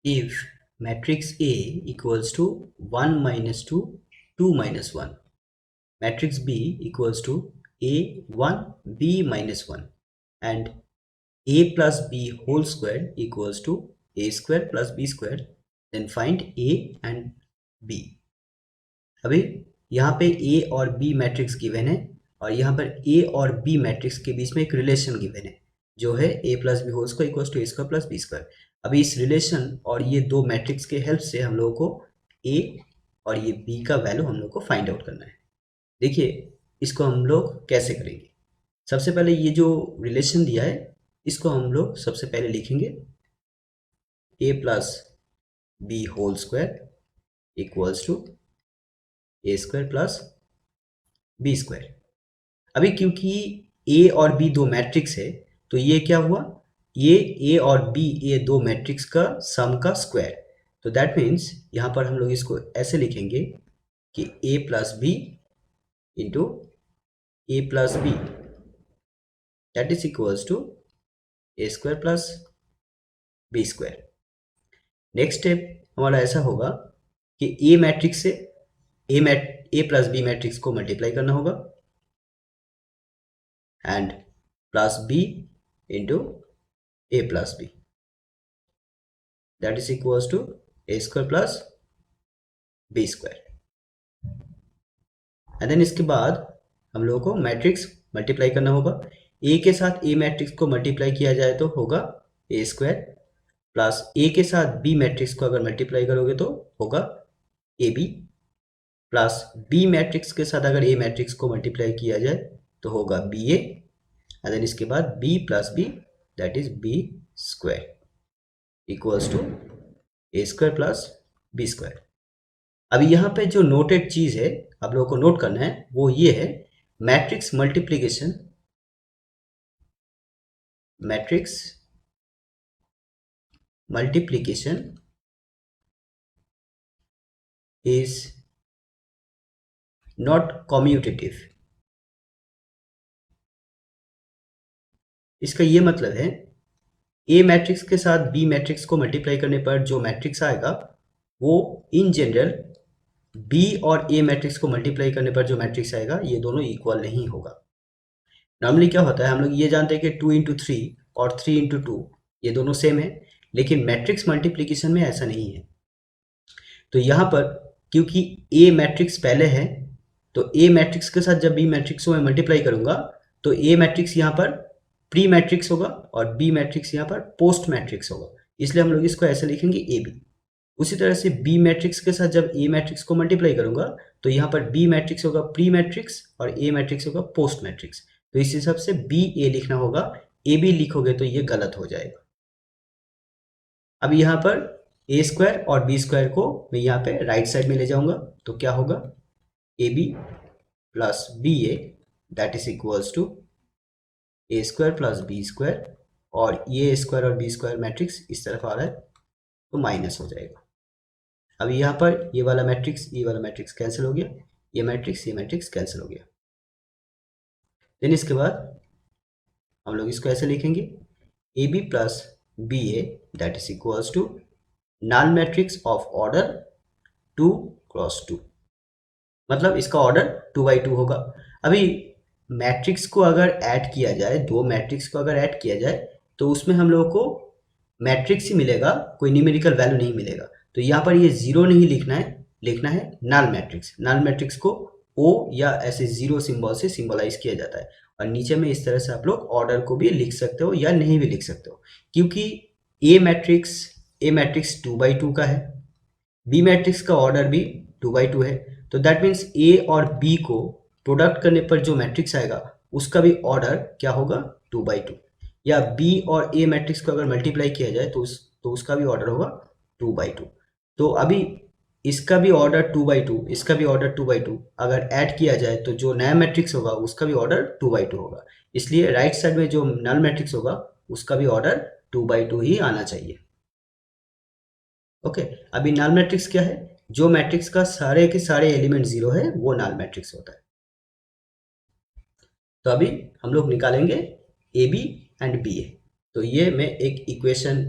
if matrix A equals to 1 minus 2, 2 minus 1, matrix B equals to A 1, B minus 1, and A plus B whole square equals to A square plus B square, then find A and B. अभी यहाँ पे A और B matrix given है और यहाँ पर A और B matrix के बीच में एक रिलेशन गिवन है जो है A plus B whole square equals to A square plus B square. अभी इस रिलेशन और ये दो मैट्रिक्स के हेल्प से हम लोगों को A और ये B का वैल्यू हम लोग को फाइंड आउट करना है। देखिए इसको हम लोग कैसे करेंगे। सबसे पहले ये जो रिलेशन दिया है इसको हम लोग सबसे पहले लिखेंगे A plus B whole square equals to A square plus B square. अभी क्योंकि ए और बी दो मैट्रिक्स है तो ये क्या हुआ, ये ए और बी ये दो मैट्रिक्स का सम का स्क्वायर। तो दैट मीन्स यहाँ पर हम लोग इसको ऐसे लिखेंगे कि A plus B into A plus B that is equals to A square plus B square. Next step हमारा ऐसा होगा कि ए मैट्रिक्स से ए प्लस बी मैट्रिक्स को मल्टीप्लाई करना होगा and plus b into a plus b that is equals to a square plus b square। And then इसके बाद हम लोगों को मैट्रिक्स मल्टीप्लाई करना होगा। a के साथ a मैट्रिक्स को मल्टीप्लाई किया जाए तो होगा a स्क्वायर प्लस a के साथ b मैट्रिक्स को अगर मल्टीप्लाई करोगे तो होगा ab प्लस b मैट्रिक्स के साथ अगर a मैट्रिक्स को मल्टीप्लाई किया जाए तो होगा ba एंड देन इसके बाद b plus b that is b square equals to A square plus B square. अभी यहाँ पे जो नोटेड चीज है आप लोगों को नोट करना है वो ये है matrix multiplication is not commutative. इसका ये मतलब है ए मैट्रिक्स के साथ बी मैट्रिक्स को मल्टीप्लाई करने पर जो मैट्रिक्स आएगा वो इन जनरल बी और ए मैट्रिक्स को मल्टीप्लाई करने पर जो मैट्रिक्स आएगा ये दोनों इक्वल नहीं होगा। नॉर्मली क्या होता है हम लोग ये जानते हैं कि 2 इंटू 3 और 3 इंटू 2 ये दोनों सेम है, लेकिन मैट्रिक्स मल्टीप्लिकेशन में ऐसा नहीं है। तो यहाँ पर क्योंकि ए मैट्रिक्स पहले है तो ए मैट्रिक्स के साथ जब बी मैट्रिक्स को मैं मल्टीप्लाई करूंगा तो ए मैट्रिक्स यहाँ पर प्री मैट्रिक्स होगा और बी मैट्रिक्स यहाँ पर पोस्ट मैट्रिक्स होगा, इसलिए हम लोग इसको ऐसे लिखेंगे ए बी। उसी तरह से बी मैट्रिक्स के साथ जब ए मैट्रिक्स को मल्टीप्लाई करूंगा तो यहाँ पर बी मैट्रिक्स होगा प्री मैट्रिक्स और ए मैट्रिक्स होगा पोस्ट मैट्रिक्स। तो इस हिसाब से बी ए लिखना होगा, ए बी लिखोगे तो ये गलत हो जाएगा। अब यहाँ पर ए स्क्वायर और बी स्क्वायर को मैं यहाँ पे राइट साइड में ले जाऊंगा तो क्या होगा A B plus B A that is equals to A square plus B square, और ये स्क्वायर और बी स्क्वायर मैट्रिक्स इस तरफ आ रहा है तो माइनस हो जाएगा। अब यहाँ पर ये वाला मैट्रिक्स कैंसिल हो गया, ये मैट्रिक्स कैंसिल हो गया। देन इसके बाद हम लोग इसको ऐसे लिखेंगे A B plus B A that is equals to null matrix of order 2 cross 2, मतलब इसका ऑर्डर 2x2 होगा। अभी मैट्रिक्स को अगर ऐड किया जाए, दो मैट्रिक्स को अगर ऐड किया जाए तो उसमें हम लोगों को मैट्रिक्स ही मिलेगा, कोई न्यूमेरिकल वैल्यू नहीं मिलेगा। तो यहाँ पर ये जीरो नहीं लिखना है, लिखना है नल मैट्रिक्स। नल मैट्रिक्स को ओ या ऐसे जीरो सिंबल से सिंबलाइज किया जाता है, और नीचे में इस तरह से आप लोग ऑर्डर को भी लिख सकते हो या नहीं भी लिख सकते हो, क्योंकि ए मैट्रिक्स 2x2 का है, बी मैट्रिक्स का ऑर्डर भी 2x2 है। तो दैट मीन्स ए और बी को प्रोडक्ट करने पर जो मैट्रिक्स आएगा उसका भी ऑर्डर क्या होगा 2x2, या बी और ए मैट्रिक्स को अगर मल्टीप्लाई किया जाए तो उसका भी ऑर्डर होगा 2x2। तो अभी इसका भी ऑर्डर 2x2, इसका भी ऑर्डर 2x2, अगर ऐड किया जाए तो जो नया मैट्रिक्स होगा उसका भी ऑर्डर 2x2 होगा। इसलिए राइट साइड में जो नल मैट्रिक्स होगा उसका भी ऑर्डर 2x2 ही आना चाहिए। ओके, अभी नल मैट्रिक्स क्या है, जो मैट्रिक्स का सारे के सारे एलिमेंट जीरो है वो नल मैट्रिक्स होता है। तो अभी हम लोग निकालेंगे ए बी एंड बी ए। तो ये मैं एक इक्वेशन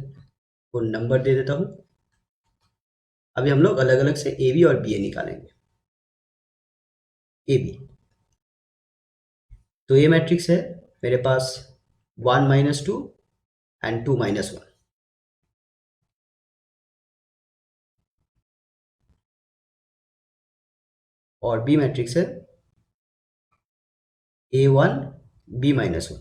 को नंबर दे देता हूँ, अभी हम लोग अलग अलग से ए बी और बी ए निकालेंगे। ए बी, तो ये मैट्रिक्स है मेरे पास 1 - 2 एंड 2 - 1। और बी मैट्रिक्स है A1 B-1।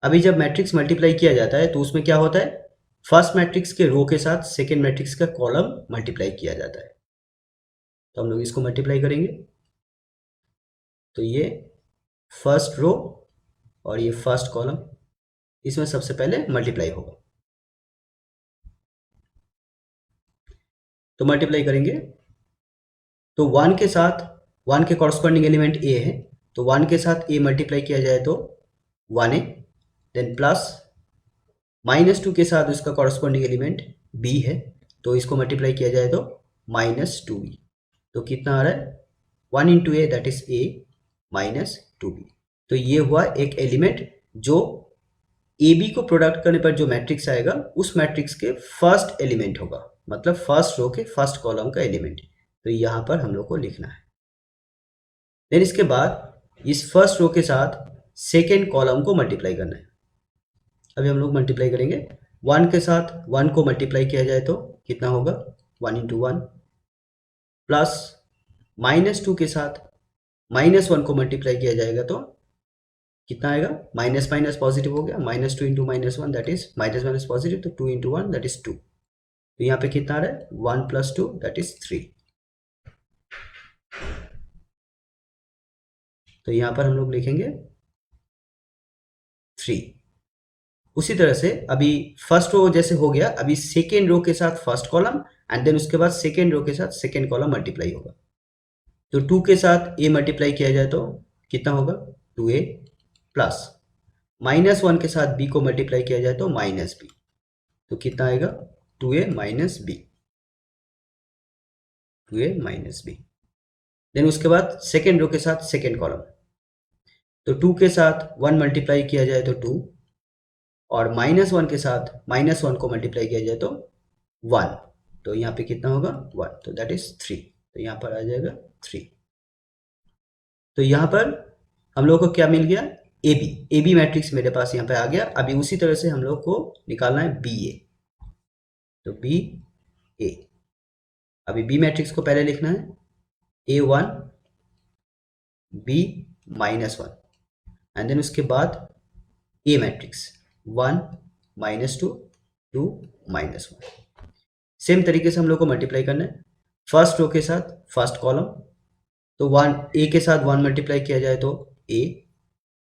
अभी जब मैट्रिक्स मल्टीप्लाई किया जाता है तो उसमें क्या होता है, फर्स्ट मैट्रिक्स के रो के साथ सेकेंड मैट्रिक्स का कॉलम मल्टीप्लाई किया जाता है। तो हम लोग इसको मल्टीप्लाई करेंगे, तो ये फर्स्ट रो और ये फर्स्ट कॉलम, इसमें सबसे पहले मल्टीप्लाई होगा। तो मल्टीप्लाई करेंगे तो 1 के साथ 1 के कॉरस्पॉन्डिंग एलिमेंट ए है, तो 1 के साथ ए मल्टीप्लाई किया जाए तो 1a, देन प्लस -2 के साथ उसका कॉरस्पॉन्डिंग एलिमेंट बी है, तो इसको मल्टीप्लाई किया जाए तो -2b। तो कितना आ रहा है, 1 into A that is a -2b। तो ये हुआ एक एलिमेंट जो ए बी को प्रोडक्ट करने पर जो मैट्रिक्स आएगा उस मैट्रिक्स के फर्स्ट एलिमेंट होगा, मतलब फर्स्ट रो के फर्स्ट कॉलम का एलिमेंट। तो यहाँ पर हम लोग को लिखना है। देन इसके बाद इस फर्स्ट रो के साथ सेकेंड कॉलम को मल्टीप्लाई करना है। अभी हम लोग मल्टीप्लाई करेंगे, 1 के साथ 1 को मल्टीप्लाई किया जाए तो कितना होगा, 1 इंटू 1, प्लस -2 के साथ -1 को मल्टीप्लाई किया जाएगा तो कितना आएगा, माइनस माइनस पॉजिटिव हो गया, -2 into -1 that is minus minus positive, तो 2 इंटू 1 दैट इज 2। तो यहाँ पे कितना आ रहा है, 1 + 2 दैट इज 3। तो यहाँ पर हम लोग लिखेंगे 3। उसी तरह से अभी फर्स्ट रो जैसे हो गया, अभी सेकेंड रो के साथ फर्स्ट कॉलम एंड देन उसके बाद सेकेंड रो के साथ सेकेंड कॉलम मल्टीप्लाई होगा। तो 2 के साथ ए मल्टीप्लाई किया जाए तो कितना होगा, 2a, प्लस -1 के साथ b को मल्टीप्लाई किया जाए तो -b, तो कितना आएगा, 2a - b, 2a - b। Then उसके बाद सेकेंड रो के साथ सेकेंड कॉलम, तो 2 के साथ 1 मल्टीप्लाई किया जाए तो 2, और -1 के साथ -1 को मल्टीप्लाई किया जाए तो 1, तो यहाँ पे कितना होगा, 1, तो दैट इज 3। तो यहाँ पर आ जाएगा 3। तो यहाँ पर हम लोग को क्या मिल गया, ए बी मैट्रिक्स मेरे पास यहाँ पे आ गया। अभी उसी तरह से हम लोग को निकालना है बी ए, तो बी ए। अभी बी मैट्रिक्स को पहले लिखना है, A1 B-1, एंड देन उसके बाद ए मैट्रिक्स 1 -2 2 -1। सेम तरीके से हम लोग को मल्टीप्लाई करना है, फर्स्ट रो के साथ फर्स्ट कॉलम, तो 1 ए के साथ 1 मल्टीप्लाई किया जाए तो ए,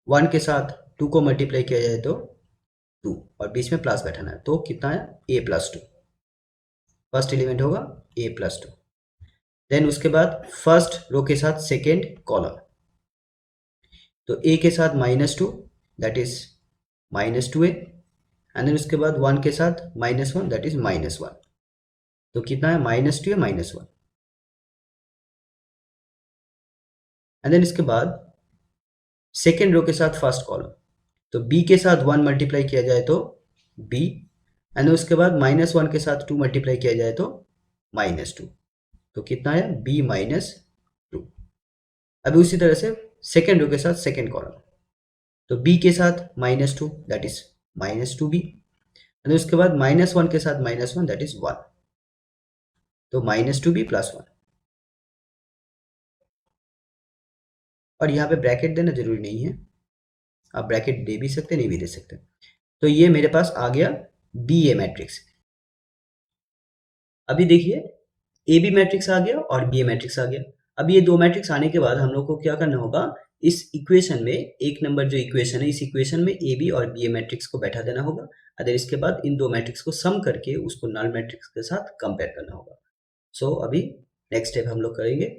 1 के साथ 2 को मल्टीप्लाई किया जाए तो 2, और बीच में प्लस बैठाना है, तो कितना है, a+2। फर्स्ट एलिमेंट होगा a+2। देन उसके बाद फर्स्ट रो के साथ सेकेंड कॉलम, तो a के साथ -2 that is -2a, and then उसके बाद 1 के साथ -1 दैट इज -1, तो कितना है, -2a -1। एंड देन इसके बाद सेकेंड रो के साथ फर्स्ट कॉलम, तो b के साथ 1 मल्टीप्लाई किया जाए तो b, एंड उसके बाद -1 के साथ 2 मल्टीप्लाई किया जाए तो -2, तो कितना है, b-2। अभी उसी तरह से सेकेंड रो के साथ सेकेंड कॉलम, तो b के साथ -2 दैट इज -2b, एंड उसके बाद -1 के साथ -1 दैट इज 1, तो -2b + 1। और यहाँ पे ब्रैकेट देना जरूरी नहीं है, आप ब्रैकेट दे भी सकते, नहीं भी दे सकते। तो ये मेरे पास आ गया बी ए मैट्रिक्स। अभी देखिए, ए बी मैट्रिक्स आ गया और बी ए मैट्रिक्स आ गया। अब ये दो मैट्रिक्स आने के बाद हम लोग को क्या करना होगा, इस इक्वेशन में एक नंबर जो इक्वेशन है, इस इक्वेशन में ए बी और बी ए मैट्रिक्स को बैठा देना होगा। अगर इसके बाद इन दो मैट्रिक्स को सम करके उसको नल मैट्रिक्स के साथ कंपेयर करना होगा। सो अभी नेक्स्ट स्टेप हम लोग करेंगे।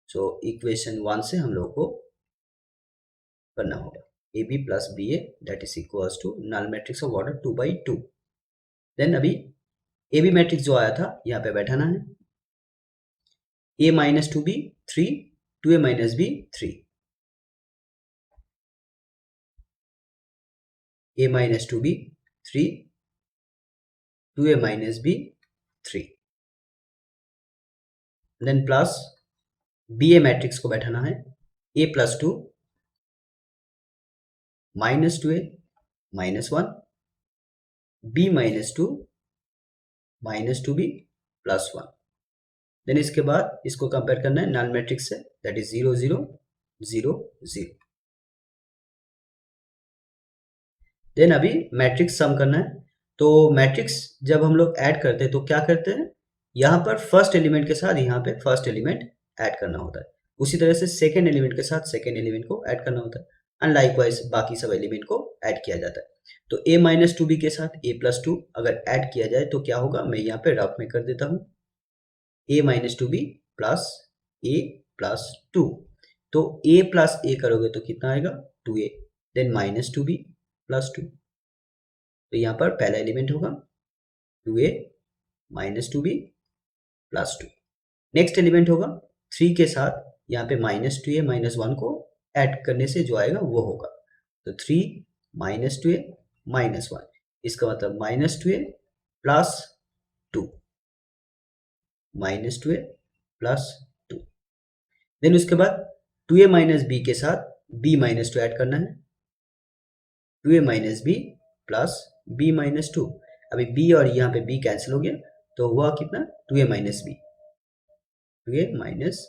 सो इक्वेशन 1 से हम लोग को करना होगा A B plus B A that is equals to null matrix of order 2/2। Then अभी ए बी मैट्रिक्स जो आया था यहाँ पे बैठाना है, a - 2b 3, 2a - b 3, a - 2b 3, 2a minus b 3, then plus B A matrix को बैठाना है a plus 2 minus 2a minus 1, b minus 2 minus 2b plus 1, then इसके बाद इसको कंपेयर करना है नल मैट्रिक्स से, दैट इज 0 0 0 0। देन अभी मैट्रिक्स सम करना है। तो मैट्रिक्स जब हम लोग ऐड करते हैं तो क्या करते हैं, यहाँ पर फर्स्ट एलिमेंट के साथ यहाँ पे फर्स्ट एलिमेंट ऐड करना होता है, उसी तरह से सेकेंड एलिमेंट के साथ सेकेंड एलिमेंट को ऐड करना होता है, एंड लाइकवाइज बाकी सब एलिमेंट को ऐड किया जाता है। तो a माइनस टू बी के साथ a प्लस टू अगर ऐड किया जाए तो क्या होगा, मैं यहाँ पे रफ में कर देता हूँ, a minus two B plus a plus two. तो a प्लस a करोगे तो कितना आएगा 2a, then minus two B plus two, तो यहाँ पर पहला एलिमेंट होगा 2a minus two B plus two. Next element होगा 3 के साथ यहाँ पे minus two A minus one को ऐड करने से जो आएगा वो होगा, तो 3 minus two A minus one, इसका मतलब माइनस टू ए प्लस टू, माइनस टू ए प्लस टू। देन उसके बाद 2a माइनस बी के साथ b माइनस टू ऐड करना है, 2a minus B plus b minus two. अभी b और यहाँ पे b कैंसिल हो गया तो हुआ कितना 2a minus B, 2a minus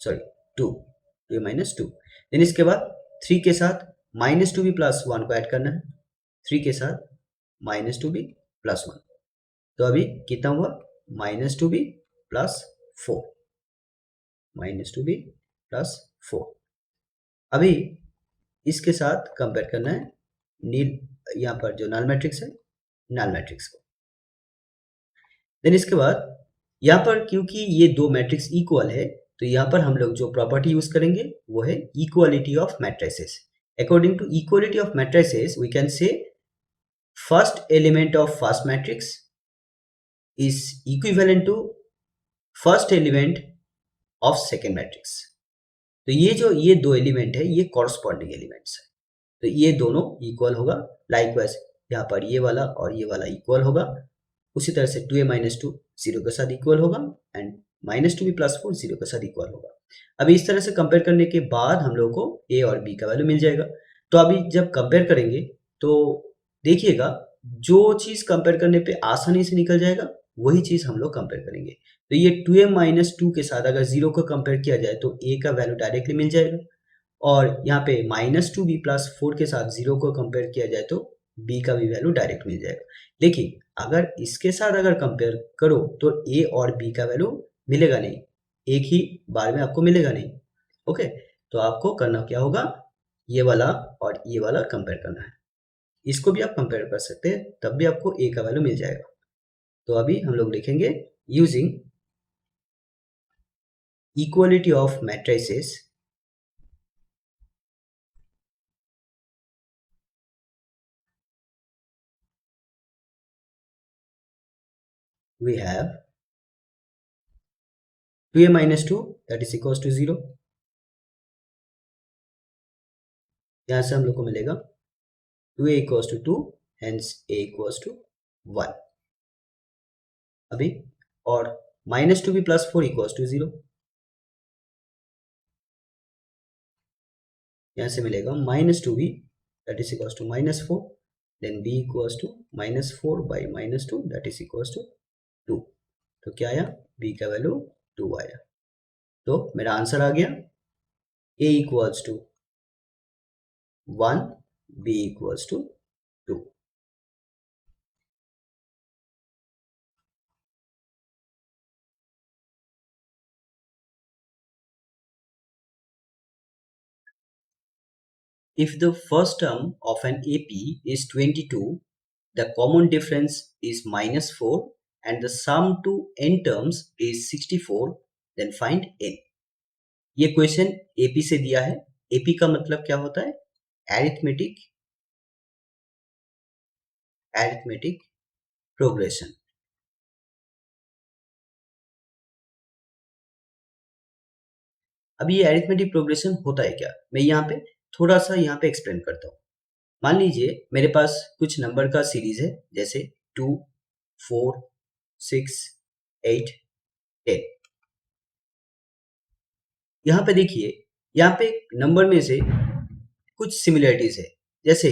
sorry 2 minus two. Then इसके बाद 3 के साथ minus two B plus one को ऐड करना है, 3 के साथ minus two B plus one, तो अभी कितना हुआ minus two B plus four, minus two B plus four. अभी इसके साथ कंपेयर करना है नील यहाँ पर जो नल मैट्रिक्स है, नल मैट्रिक्स को। देन इसके बाद यहाँ पर क्योंकि ये दो मैट्रिक्स इक्वल है तो यहाँ पर हम लोग जो प्रॉपर्टी यूज करेंगे वो है equality of matrices. According to equality of matrices we can say first element of first matrix is equivalent to first element of second matrix. तो ये दो एलिमेंट है, ये कॉरस्पॉन्डिंग एलिमेंट्स है, तो ये दोनों इक्वल होगा। लाइकवाइज यहाँ पर ये वाला और ये वाला इक्वल होगा, उसी तरह से 2a माइनस टू जीरो के साथ इक्वल होगा and minus two B plus four zero के साथ इक्वल होगा। अभी इस तरह से कंपेयर करने के बाद हम लोग को a और b का वैल्यू मिल जाएगा। तो अभी जब कंपेयर करेंगे तो देखिएगा जो चीज कंपेयर करने पे आसानी से निकल जाएगा वही चीज हम लोग कंपेयर करेंगे। तो ये 2a माइनस टू के साथ अगर जीरो को कंपेयर किया जाए तो a का वैल्यू डायरेक्टली मिल जाएगा, और यहाँ पे minus two B plus four के साथ जीरो को कंपेयर किया जाए तो b का भी वैल्यू डायरेक्ट मिल जाएगा। लेकिन अगर इसके साथ अगर कंपेयर करो तो a और b का वैल्यू मिलेगा नहीं, एक ही बार में आपको मिलेगा नहीं। ओके, तो आपको करना क्या होगा, ये वाला और ये वाला कंपेयर करना है, इसको भी आप कंपेयर कर सकते हैं तब भी आपको a का वैल्यू मिल जाएगा। तो अभी हम लोग लिखेंगे using equality of matrices we have 2a minus 2 that is equals to 0, यहाँ से हम लोग को मिलेगा 2a equals to 2 hence a equals to 1। अभी और minus two B plus four equals to 0, यहाँ से मिलेगा minus two B that is equals to minus four, then b equals to minus four by minus two that is equals to 2। तो क्या आया, b का value 2 आया। तो मेरा आंसर आ गया a equals to 1, b equals to 2। If the first term of an AP is 22, the common difference is minus 4 and the sum to n terms is 64, then find n। ये question AP से दिया है। AP का मतलब क्या होता है, arithmetic arithmetic progression. अब ये एरिथमेटिक प्रोग्रेशन होता है क्या, मैं यहाँ पे थोड़ा सा यहाँ पे एक्सप्लेन करता हूँ। मान लीजिए मेरे पास कुछ नंबर का सीरीज है, जैसे 2, 4, 6, 8, 10। यहाँ पे देखिए, यहाँ पे नंबर में से कुछ सिमिलरिटीज है। जैसे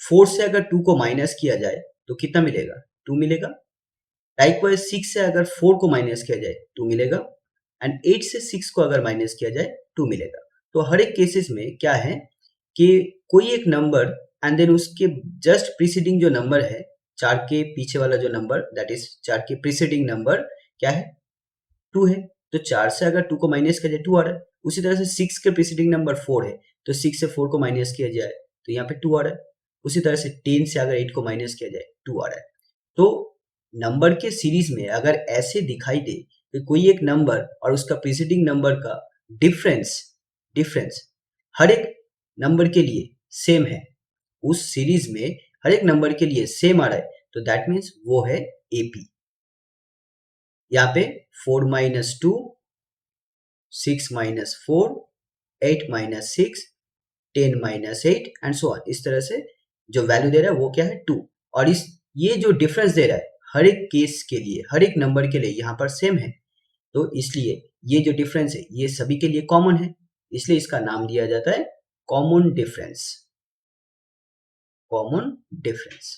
4 से अगर 2 को माइनस किया जाए तो कितना मिलेगा? 2 मिलेगा। लाइकवाइज 6 से अगर 4 को माइनस किया जाए 2 मिलेगा, एंड 8 से 6 को अगर माइनस किया जाए 2 मिलेगा। तो हर एक केसेस में क्या है कि कोई एक नंबर एंड देन उसके जस्ट प्रीसीडिंग जो नंबर है, 4 के पीछे वाला जो नंबर, दैट इज 4 के प्रीसीडिंग नंबर क्या है? 2 है। तो 4 से अगर 2 को माइनस किया जाए 2 आ रहा है। उसी तरह से 6 के प्रीसीडिंग नंबर 4 है, तो 6 से 4 को माइनस किया जाए तो यहाँ पे 2 आ रहा है। उसी तरह से 10 से अगर 8 को माइनस किया जाए 2 आ रहा है। तो नंबर के सीरीज में अगर ऐसे दिखाई दे कि कोई एक नंबर और उसका प्रीसीडिंग नंबर का डिफरेंस डिफरेंस हर एक नंबर के लिए सेम है, उस सीरीज में हर एक नंबर के लिए सेम आ रहा है, तो दैट मीन्स वो है एपी। यहाँ पे 4 minus 2, 6 minus 4, 8 minus 6, 10 minus 8 and so on. इस तरह से जो वैल्यू दे रहा है वो क्या है? 2। और इस ये जो डिफरेंस दे रहा है हर एक केस के लिए, हर एक नंबर के लिए यहाँ पर सेम है, तो इसलिए ये जो डिफरेंस है ये सभी के लिए कॉमन है, इसलिए इसका नाम दिया जाता है कॉमन डिफरेंस। Common difference.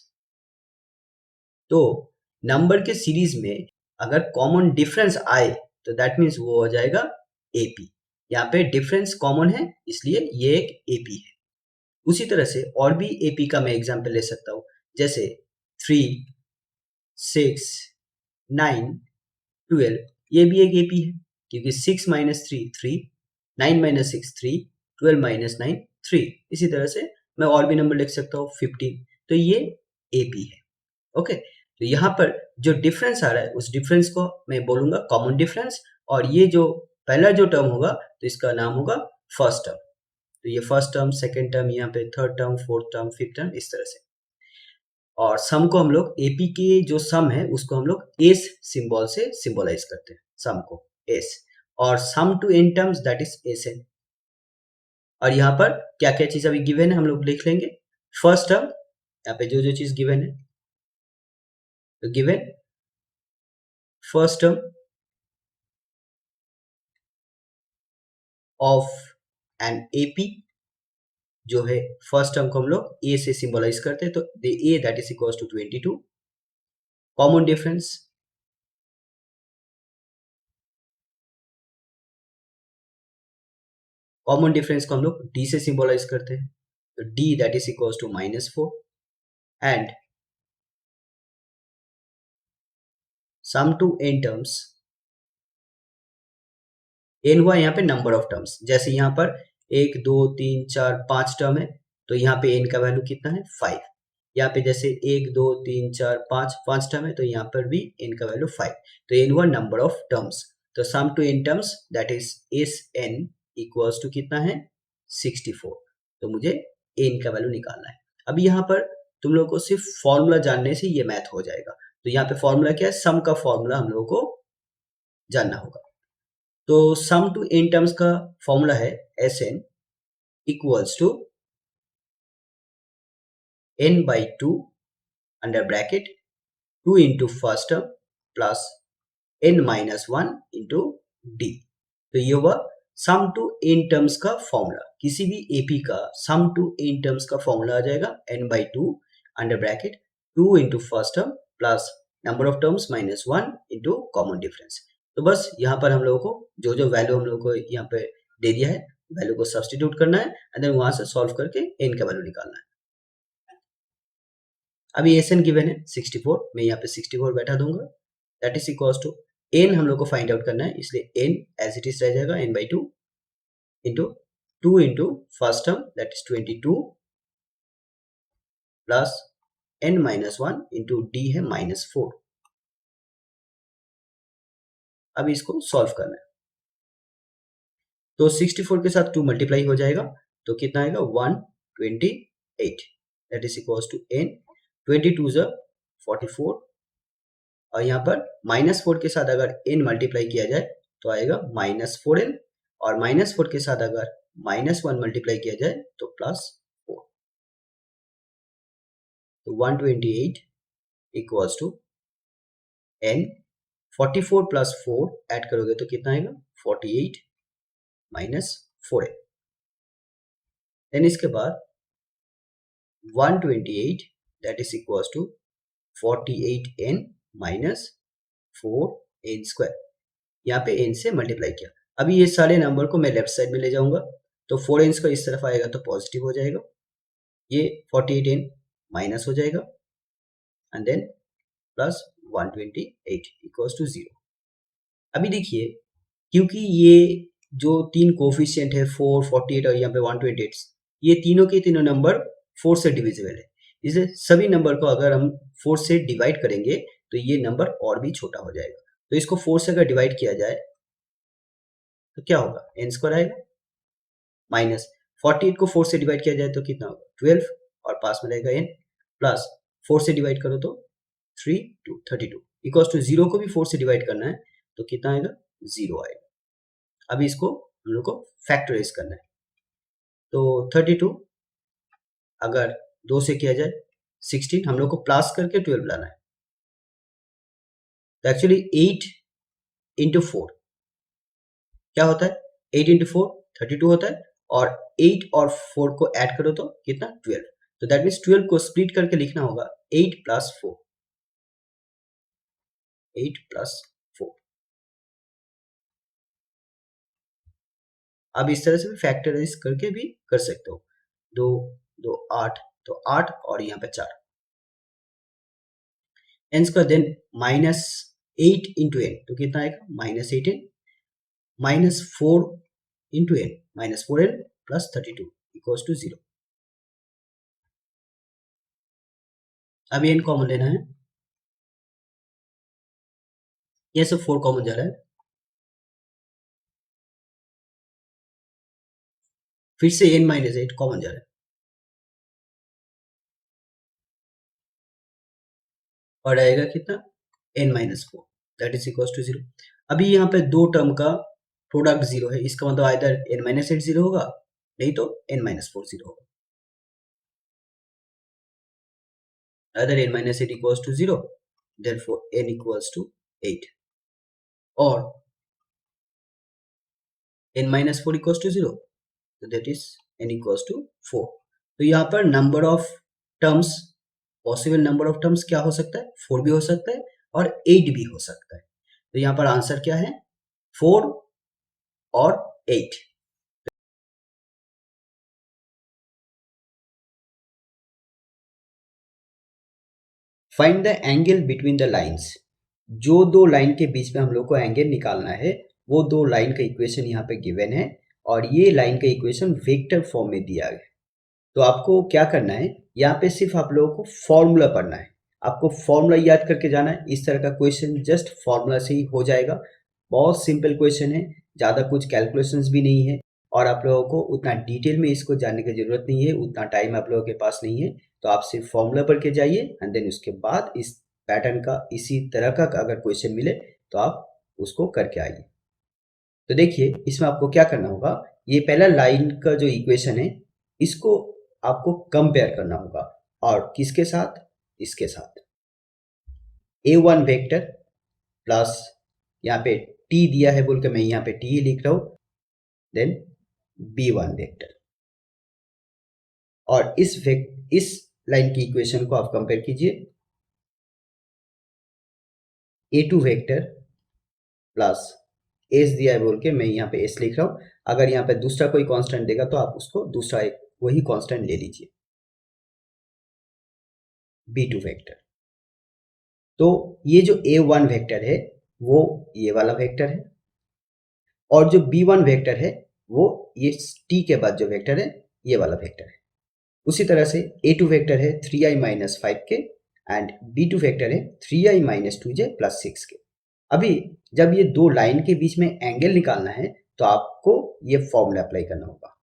तो नंबर के सीरीज में अगर कॉमन डिफरेंस आए तो दैट मीन्स वो हो जाएगा एपी। यहाँ पे डिफरेंस कॉमन है इसलिए ये एक एपी है। उसी तरह से और भी एपी का मैं एग्जांपल ले सकता हूँ, जैसे 3, 6, 9, 12, ये भी एक एपी है, क्योंकि 6 माइनस 3 3, 9 माइनस 6 3, 12 माइनस 9 3। इसी तरह से मैं और भी नंबर लिख सकता हूँ 15, तो ये एपी है। ओके, तो यहाँ पर जो डिफरेंस आ रहा है उस डिफरेंस को मैं बोलूंगा कॉमन डिफरेंस, और ये जो पहला जो टर्म होगा तो इसका नाम होगा फर्स्ट टर्म। तो ये फर्स्ट टर्म, सेकेंड टर्म, यहाँ पे third term, fourth term, fifth term, इस तरह से। और सम को हम लोग एपी के जो सम है उसको हम लोग एस सिंबल से सिंबलाइज करते हैं, सम को एस, और sum to N terms that is S N. और यहाँ पर क्या क्या चीज अभी गिवन है हम लोग लिख लेंगे। फर्स्ट टर्म, यहाँ पे जो जो चीज गिवन है, तो given first term of an AP जो है, फर्स्ट टर्म को हम लोग ए से सिंबलाइज करते हैं, तो the A that is equals to 22। Common difference, common difference को हम लोग डी से सिंबलाइज करते हैं, तो D that is equals to -4। And sum to N terms, N हुआ यहाँ पे नंबर ऑफ टर्म्स, जैसे यहाँ पर 1 2 3 4 5 टर्म है, तो यहाँ पे एन का वैल्यू कितना है? 5। यहाँ पे जैसे 1 2 3 4 5 5 टर्म है, तो यहाँ पर भी एन का वैल्यू 5। तो एन हुआ नंबर ऑफ टर्म्स, तो sum to N terms that is S N equals to कितना है? 64। तो मुझे एन का वैल्यू निकालना है। अभी यहाँ पर तुम लोगों को सिर्फ फॉर्मूला जानने से ये मैथ हो जाएगा। तो यहाँ पे फॉर्मूला क्या है? सम का फॉर्मूला हम लोगों को जानना होगा। तो सम टू एन टर्म्स का फॉर्मूला है S N equals to N by 2 under bracket 2 into first term plus N minus 1 into D. तो ये हुआ सम टू एन टर्म्स का फॉर्मूला। किसी भी एपी का सम टू एन टर्म्स का फॉर्मूला आ जाएगा N by 2 under bracket 2 into first term plus number of terms minus 1 into common difference. तो बस यहाँ पर हम लोगों को जो जो वैल्यू हम लोगों को यहाँ पे दे दिया है, वैल्यू को सब्सटीट्यूट करना है एंड देन वहां से सॉल्व करके एन का वैल्यू निकालना है। अभी एस एन गिवन है 64, मैं यहाँ पे 64 बैठा दूंगा, that is equals to n हम लोग को फाइंड आउट करना है, इसलिए एन एज इट इज रह जाएगा N by 2 into 2 into first term that is 22 plus N minus 1 into d है -4। अब इसको सॉल्व करना है, तो 64 के साथ 2 मल्टीप्लाई हो जाएगा, तो कितना आएगा? 128 that is equals to n 22 ज़ा 44, और यहाँ पर -4 के साथ अगर n मल्टीप्लाई किया जाए तो आएगा -4n, और -4 के साथ अगर -1 मल्टीप्लाई किया जाए तो +4। तो 128 equals to n 44 plus 4 add करोगे तो कितना आएगा 48 माइनस 4n। देन इसके बाद 128 that is equals to 48n minus 4n square. यहाँ पे n से मल्टीप्लाई किया। अभी ये सारे नंबर को मैं लेफ्ट साइड में ले जाऊंगा तो 4n स्क्वायर इस तरफ आएगा तो पॉजिटिव हो जाएगा, ये 48n माइनस हो जाएगा and then plus 128 equals to 0। अभी देखिए क्योंकि ये जो तीन कोफिशिएंट है 4, 48 और यहाँ पे 128, ये तीनों के तीनों नंबर 4 से डिविजिबल है, इसलिए सभी नंबर को अगर हम 4 से डिवाइड करेंगे तो ये नंबर और भी छोटा हो जाएगा। तो इसको 4 से अगर डिवाइड किया जाए तो क्या होगा, n स्क्वायर आएगा माइनस 48 को 4 से डिवाइड किया जाए तो कितना होगा 12 और पास में रहेगा n प्लस 4 से डिवाइड करो तो 3 2 32 इक्वल्स टू 0 को भी 4 से डिवाइड करना है तो कितना आएगा 0 आएगा। अभी इसको हम लोग को फैक्टराइज करना है तो 32 अगर 2 से किया जाए 16, हम लोग को प्लस करके 12 लाना है तो एक्चुअली 8 इंटू 4 क्या होता है, 8 इंटू 4 32 होता है और 8 और 4 को ऐड करो तो कितना 12, तो दैट मीन्स 12 को स्प्लिट करके लिखना होगा 8 प्लस 4, 8 प्लस 4। अब इस तरह से भी फैक्टराइज करके भी कर सकते हो, 2 2 8 तो 8 और यहाँ पे 4 n square then minus 8 into n तो कितना आएगा minus 8n minus 4 into n minus 4n plus 32 equals to 0। अब एन कॉमन लेना है, ये सब 4 कॉमन जा रहा है, फिर से n माइनस 8 कॉमन जा रहा है और आएगा कितना n minus 4 that is equals to 0। अभी यहाँ पे दो टर्म का प्रोडक्ट 0 है, इसका मतलब आइदर n माइनस 8 0 होगा नहीं तो n माइनस 4 0 होगा, either n minus 8 equals to 0, therefore n equals to 8 or n minus 4 equals to 0, so that is n equals to 4। तो यहाँ पर number of terms, possible number of terms क्या हो सकता है 4 भी हो सकता है और 8 भी हो सकता है। तो यहाँ पर आंसर क्या है 4 और 8। Find the angle between the lines, जो दो लाइन के बीच में हम लोग को एंगल निकालना है वो दो लाइन का इक्वेशन यहाँ पे गिवन है और ये लाइन का इक्वेशन वेक्टर फॉर्म में दिया है। तो आपको क्या करना है, यहाँ पे सिर्फ आप लोगों को फॉर्मूला पढ़ना है, आपको फॉर्मूला याद करके जाना है। इस तरह का क्वेश्चन जस्ट फॉर्मूला से ही हो जाएगा, बहुत सिंपल क्वेश्चन है, ज़्यादा कुछ कैलकुलेशंस भी नहीं है और आप लोगों को उतना डिटेल में इसको जानने की ज़रूरत नहीं है, उतना टाइम आप लोगों के पास नहीं है। तो आप सिर्फ फॉर्मूला पढ़ के जाइए एंड देन उसके बाद इस पैटर्न का इसी तरह का अगर क्वेश्चन मिले तो आप उसको करके आइए। तो देखिए इसमें आपको क्या करना होगा, ये पहला लाइन का जो इक्वेशन है इसको आपको कंपेयर करना होगा और किसके साथ, इसके साथ a1 वेक्टर प्लस यहाँ पे t दिया है बोल के मैं यहाँ पे t ही लिख रहा हूँ, देन b1 वेक्टर और इस लाइन की इक्वेशन को आप कंपेयर कीजिए a2 वेक्टर प्लस s दिया है बोल के मैं यहाँ पे s लिख रहा हूँ। अगर यहाँ पे दूसरा कोई कांस्टेंट देगा तो आप उसको दूसरा एक वही कांस्टेंट ले लीजिए b2 वेक्टर। तो ये जो a1 वेक्टर है वो ये वाला वेक्टर है और जो b1 वेक्टर है वो ये t के बाद जो वेक्टर है ये वाला वेक्टर है। उसी तरह से a2 वेक्टर है 3i minus 5k and b2 vector है 3i minus 2j plus 6k। अभी जब ये दो लाइन के बीच में एंगल निकालना है तो आपको ये फॉर्मूला अप्लाई करना होगा,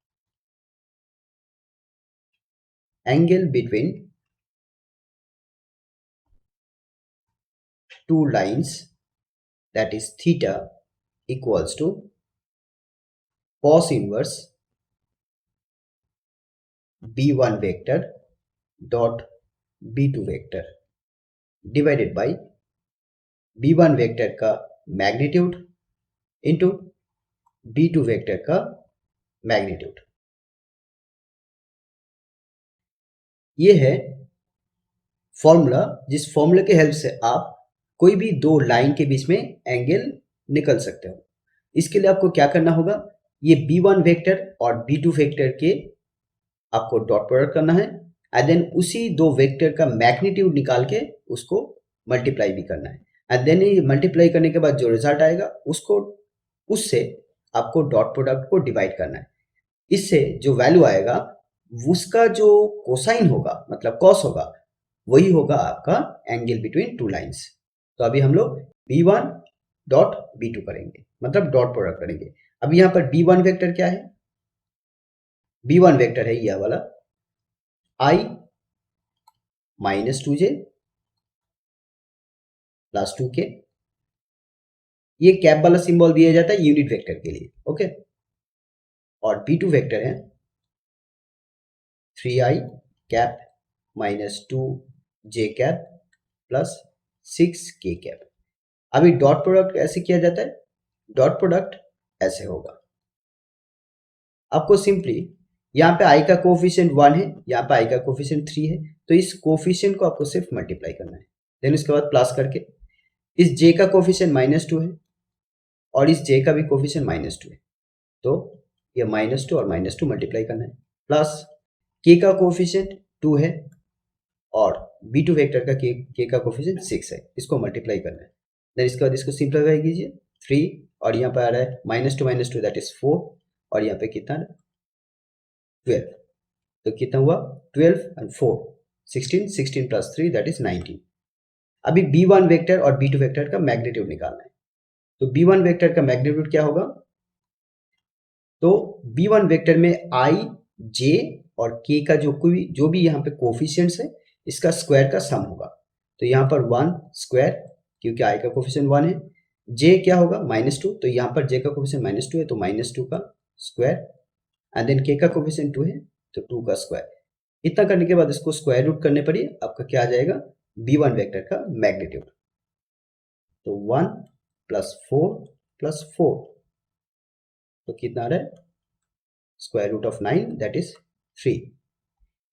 angle between two lines that is theta equals to cos inverse b1 vector dot b2 vector divided by b1 vector का मैग्नीट्यूड इंटू b2 वेक्टर का मैग्नीट्यूड। ये है फॉर्मूला, जिस फॉर्मूला के हेल्प से आप कोई भी दो लाइन के बीच में एंगल निकल सकते हो। इसके लिए आपको क्या करना होगा, ये b1 वेक्टर और b2 वेक्टर के आपको डॉट प्रोडक्ट करना है एंड देन उसी दो वेक्टर का मैग्नीट्यूड निकाल के उसको मल्टीप्लाई भी करना है एंड देन ये मल्टीप्लाई करने के बाद जो रिजल्ट आएगा उसको उससे आपको डॉट प्रोडक्ट को डिवाइड करना है। इससे जो वैल्यू आएगा उसका जो कोसाइन होगा मतलब कॉस होगा वही होगा आपका एंगल बिटवीन टू लाइंस। तो अभी हम लोग b1 डॉट b2 करेंगे मतलब डॉट प्रोडक्ट करेंगे। अब यहाँ पर b1 वेक्टर क्या है, b1 वेक्टर है यह वाला i minus 2j plus 2k। ये कैप वाला सिंबल दिया जाता है यूनिट वेक्टर के लिए, ओके। और b2 वेक्टर है 3i cap minus 2j cap plus 6k cap. अभी डॉट प्रोडक्ट कैसे किया जाता है, डॉट प्रोडक्ट ऐसे होगा। आपको सिंपली यहाँ पे i का कोफिशिएंट 1 है, यहाँ पे i का कोफिशिएंट 3 है, तो इस कोफिशिएंट को आपको सिर्फ मल्टीप्लाई करना है। देन उसके बाद प्लस करके इस j का कोफिशिएंट -2 है और इस j का भी कोफिशिएंट -2 है, तो ये -2 और -2 मल्टीप्लाई करना है। प्लस k का कोफिशिएंट 2 है और b2 वेक्टर का k का कोफिशिएंट 6 है, इसको मल्टीप्लाई करना है। देन इसके बाद इसको सिंप्लीफाई कीजिए 3 और यहाँ पर आ रहा है -2 दैट इज 4 और यहाँ पे कितना 12, तो कितना हुआ 12 एंड 4 16, 16 प्लस 3 दैट इज 19। अभी b1 वेक्टर और b2 वेक्टर का मैग्नीट्यूड निकालना है। तो b1 वेक्टर का मैग्नीट्यूड क्या होगा, तो b1 वेक्टर में i j और k का जो भी यहाँ पे कोफिशिएंट्स है इसका स्क्वायर का सम होगा। तो यहाँ पर 1 स्क्वायर क्योंकि i का कोफिशिएंट 1 है, j क्या होगा -2, तो यहाँ पर j का कोफिशिएंट -2 है तो -2 का स्क्वायर एंड देन k का कोफिशिएंट 2 है तो 2 का स्क्वायर। इतना करने के बाद इसको स्क्वायर रूट करने पर ही आपका क्या आ जाएगा b1 वेक्टर का मैग्नीट्यूड। तो 1 प्लस 4 प्लस 4 तो कितना आ रहा है square root of 9 that is 3।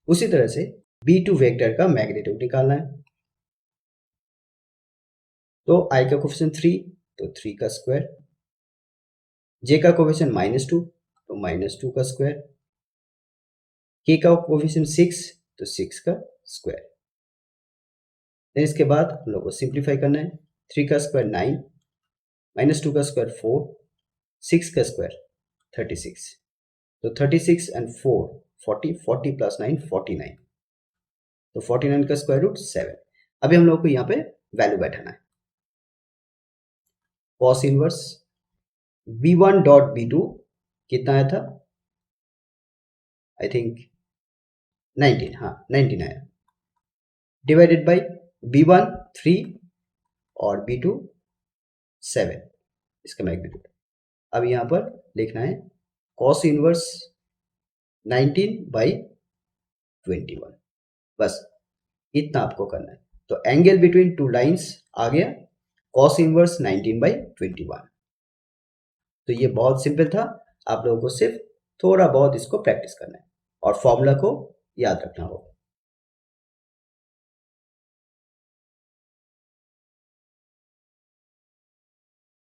उसी तरह से b2 वेक्टर का मैग्नीट्यूड निकालना है। तो i का कोफिशिएंट 3 तो 3 का स्क्वायर, j का कोफिशिएंट -2 तो -2 का स्क्वायर, k का कोफिशिएंट 6 तो 6 का स्क्वायर। देन इसके बाद हम लोग को सिंप्लीफाई करना है। 3 का स्क्वायर 9, -2 का स्क्वायर 4, 6 का स्क्वायर 36, तो 36 एंड 4 40, 40 प्लस 9 49, तो 49 का स्क्वायर रूट 7। अभी हम लोग को यहाँ पे वैल्यू बैठाना है। Cos inverse b1 dot b2 कितना आया था, आई थिंक 19, हाँ 19 आया, डिवाइडेड बाई b1 3 और b2 7 इसका मैग्नीट्यूड। अब यहाँ पर लिखना है कॉस इनवर्स 19/21, बस इतना आपको करना है। तो एंगल बिटवीन टू लाइंस आ गया कॉस इनवर्स 19/21। तो ये बहुत सिंपल था, आप लोगों को सिर्फ थोड़ा बहुत इसको प्रैक्टिस करना है और फॉर्मूला को याद रखना होगा।